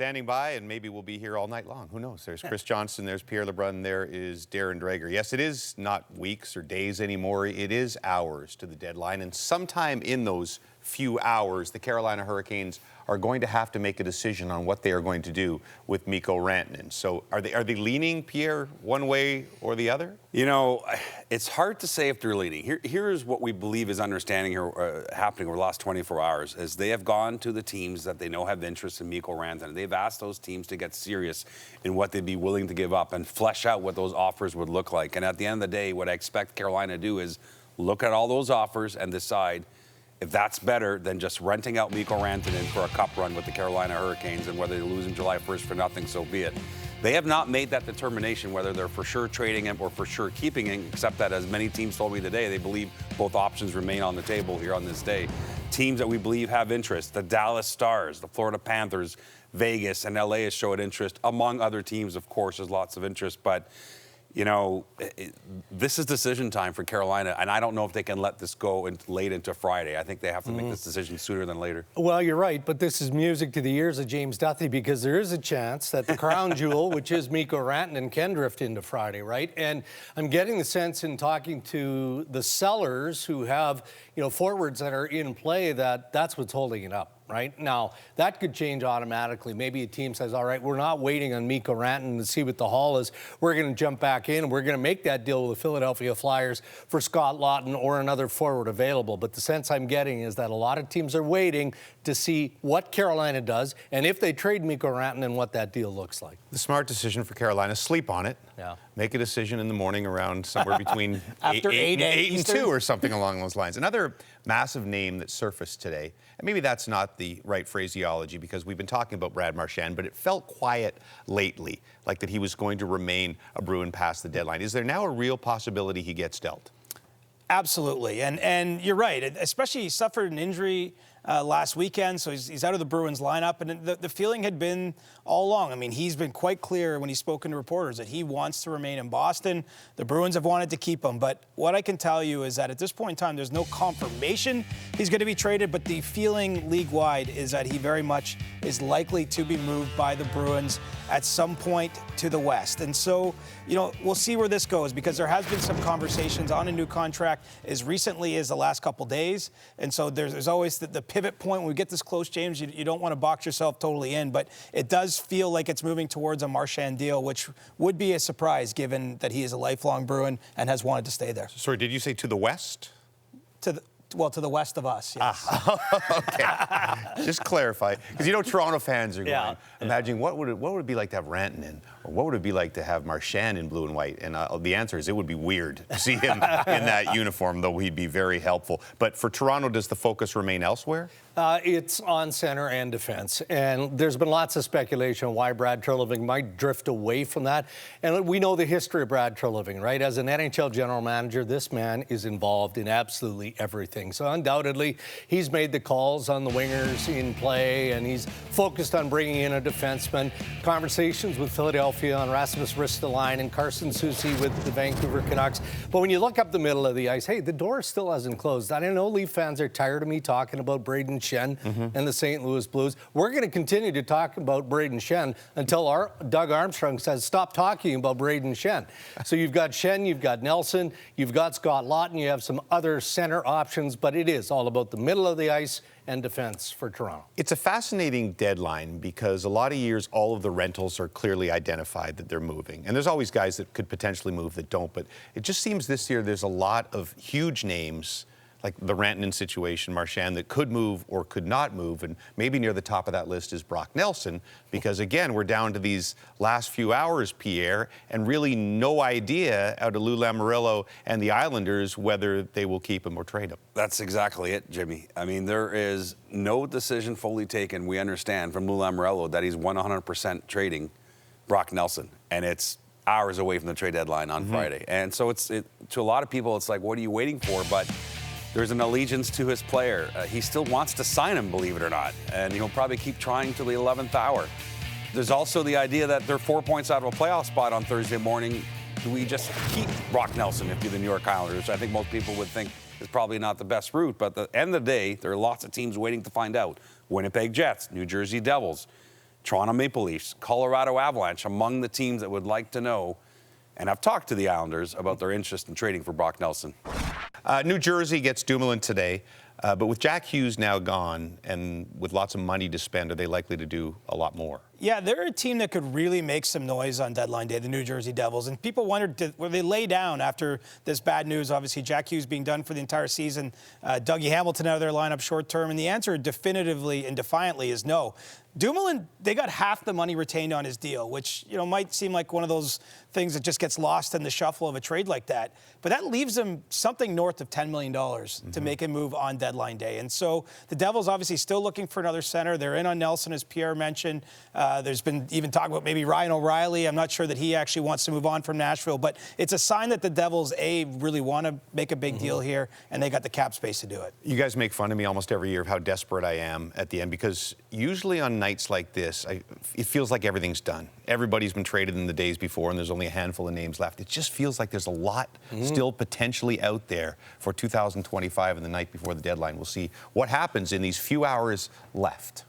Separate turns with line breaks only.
standing by, and maybe we'll be here all night long. Who knows? There's Chris Johnston, there's Pierre Lebrun, there is Darren Dreger. Yes, it is not weeks or days anymore. It is hours to the deadline, and sometime in those few hours, the Carolina Hurricanes are going to have to make a decision on what they are going to do with Mikko Rantanen. So are they leaning, Pierre, one way or the other?
You know, it's hard to say if they're leaning. Here's what we believe is understanding here, happening over the last 24 hours, is they have gone to the teams that they know have interest in Mikko Rantanen. They've asked those teams to get serious in what they'd be willing to give up and flesh out what those offers would look like. And at the end of the day, what I expect Carolina to do is look at all those offers and decide if that's better than just renting out Mikko Rantanen for a cup run with the Carolina Hurricanes, and whether they lose him July 1st for nothing, so be it. They have not made that determination whether they're for sure trading him or for sure keeping him, except that, as many teams told me today, they believe both options remain on the table here on this day. Teams that we believe have interest: the Dallas Stars, the Florida Panthers, Vegas, and LA has showed interest. Among other teams, of course, there's lots of interest, but you know, this is decision time for Carolina, and I don't know if they can let this go late into Friday. I think they have to make this decision sooner than later.
Well, you're right, but this is music to the ears of James Duthie, because there is a chance that the crown jewel, which is Mikko Rantanen, can drift into Friday, right? And I'm getting the sense in talking to the sellers who have, forwards that are in play, that that's what's holding it up. Right now, that could change automatically. Maybe a team says, all right, we're not waiting on Mikko Rantanen to see what the haul is. We're going to jump back in, and we're going to make that deal with the Philadelphia Flyers for Scott Laughton or another forward available. But the sense I'm getting is that a lot of teams are waiting to see what Carolina does, and if they trade Mikko Rantanen, what that deal looks like.
The smart decision for Carolina: sleep on it.
Yeah.
Make a decision in the morning around somewhere between
After 8
and 2 or something along those lines. Another massive name that surfaced today, and maybe that's not the right phraseology because we've been talking about Brad Marchand, but it felt quiet lately, like that he was going to remain a Bruin past the deadline. Is there now a real possibility he gets dealt?
Absolutely, and you're right. Especially he suffered an injury last weekend, so he's out of the Bruins lineup, and the feeling had been all along. I mean, he's been quite clear when he's spoken to reporters that he wants to remain in Boston. The Bruins have wanted to keep him, but what I can tell you is that at this point in time, there's no confirmation he's going to be traded, but the feeling league-wide is that he very much is likely to be moved by the Bruins at some point to the West. And so, we'll see where this goes, because there has been some conversations on a new contract as recently as the last couple days. And so there's always the pivot point when we get this close, James. You don't want to box yourself totally in, but it does feel like it's moving towards a Marchand deal, which would be a surprise given that he is a lifelong Bruin and has wanted to stay there.
Sorry, did you say to the West?
To the west of us, yes.
Okay. Just clarify, because Toronto fans are going, imagine what would it be like to have Rantanen, or what would it be like to have Marchand in blue and white? And the answer is it would be weird to see him in that uniform, though he'd be very helpful. But for Toronto, does the focus remain elsewhere?
It's on center and defense, and there's been lots of speculation on why Brad Treliving might drift away from that. And we know the history of Brad Treliving, right? As an NHL general manager, this man is involved in absolutely everything. So undoubtedly, he's made the calls on the wingers in play, and he's focused on bringing in a defenseman. Conversations with Philadelphia on Rasmus Ristolainen and Carson Soucy with the Vancouver Canucks. But when you look up the middle of the ice, hey, the door still hasn't closed. I know Leaf fans are tired of me talking about Braden Shen and the St. Louis Blues. We're going to continue to talk about Braden Shen until Doug Armstrong says, stop talking about Braden Shen. So you've got Shen, you've got Nelson, you've got Scott Laughton, you have some other center options, but it is all about the middle of the ice and defense for Toronto.
It's a fascinating deadline because a lot of years, all of the rentals are clearly identified that they're moving. And there's always guys that could potentially move that don't, but it just seems this year there's a lot of huge names, like the Rantanen situation, Marchand, that could move or could not move. And maybe near the top of that list is Brock Nelson, because again, we're down to these last few hours, Pierre, and really no idea out of Lou Lamoriello and the Islanders whether they will keep him or trade him.
That's exactly it, Jimmy. I mean, there is no decision fully taken, we understand, from Lou Lamoriello that he's 100% trading Brock Nelson. And it's hours away from the trade deadline on Friday. And so to a lot of people, it's like, what are you waiting for? But there's an allegiance to his player. He still wants to sign him, believe it or not, and he'll probably keep trying till the 11th hour. There's also the idea that they're 4 points out of a playoff spot on Thursday morning. Do we just keep Brock Nelson if you're the New York Islanders? I think most people would think is probably not the best route, but at the end of the day, there are lots of teams waiting to find out. Winnipeg Jets, New Jersey Devils, Toronto Maple Leafs, Colorado Avalanche among the teams that would like to know. And I've talked to the Islanders about their interest in trading for Brock Nelson.
New Jersey gets Dumoulin today, but with Jack Hughes now gone and with lots of money to spend, are they likely to do a lot more?
Yeah, they're a team that could really make some noise on deadline day, the New Jersey Devils. And people wondered, will they lay down after this bad news? Obviously, Jack Hughes being done for the entire season, Dougie Hamilton out of their lineup short term. And the answer definitively and defiantly is no. Dumoulin, they got half the money retained on his deal, which might seem like one of those things that just gets lost in the shuffle of a trade like that. But that leaves them something north of $10 million to make a move on deadline day. And so the Devils obviously still looking for another center. They're in on Nelson, as Pierre mentioned. There's been even talk about maybe Ryan O'Reilly. I'm not sure that he actually wants to move on from Nashville. But it's a sign that the Devils, really want to make a big deal here, and they got the cap space to do it.
You guys make fun of me almost every year of how desperate I am at the end, because usually on nights like this, it feels like everything's done. Everybody's been traded in the days before, and there's only a handful of names left. It just feels like there's a lot still potentially out there for 2025 and the night before the deadline. We'll see what happens in these few hours left.